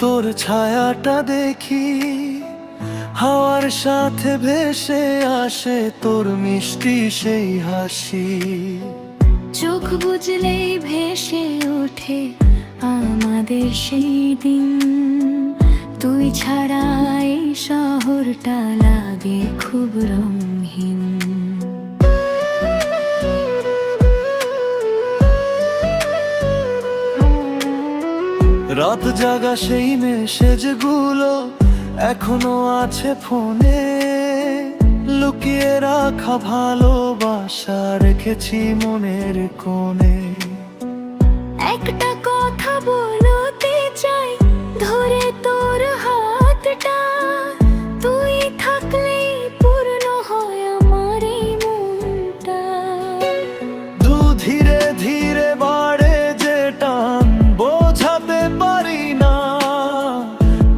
তোর ছায়াটা দেখি, হাওয়ার সাথে ভেসে আসে তোর মিষ্টি সেই হাসি। চোখ বুঝলেই ভেসে ওঠে আমাদের সেই দিন, তুই ছাড়া এই শহরটা লাগে খুব রঙহীন। রাত জাগা সেই মেসেজগুলো এখনো আছে ফোনে, লুকিয়ে রাখা ভালোবাসা রেখেছি মনের কোণে। একটা কথা বলতে চাই, ধরে তোর হাতটা, তুই থাকলেই পূর্ণ হয় আমার এই মনটা। দু ধীরে ধীরে বাড়ে যে টান বোঝাতে পারি না,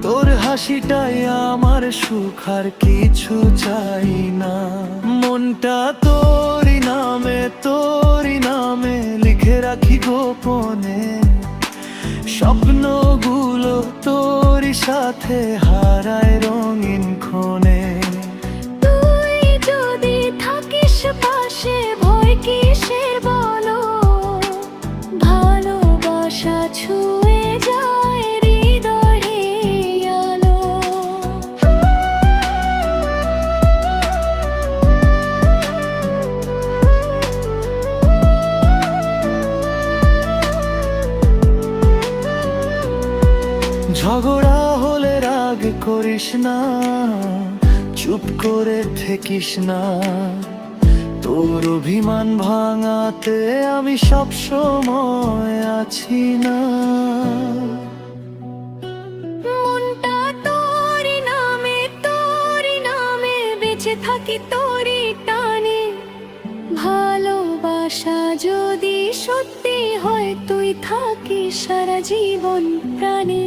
তোর হাসিটাই আমার সুখ আর কিছু চাই না। মনটা তোরই নামে লিখে রাখি গোপনে, স্বপ্নগুলো তোরই সাথে হারায় রঙিন ক্ষণে। তুই যদি থাকিস পাশে ভয় কিসের বলো, ভালোবাসা ছুঁয়ে যায় হৃদয়ের আলো। ঝগড়া হলে রাগ করিস না, চুপ করে থাকিস না, তোর অভিমান ভাঙাতে আমি সব সময় আছি না। মনটা তোরই নামে বেঁচে থাকি তোরই টানে। ভালোবাসা যদি সত্যি হয়, তুই থাকিস সারা জীবন প্রাণে।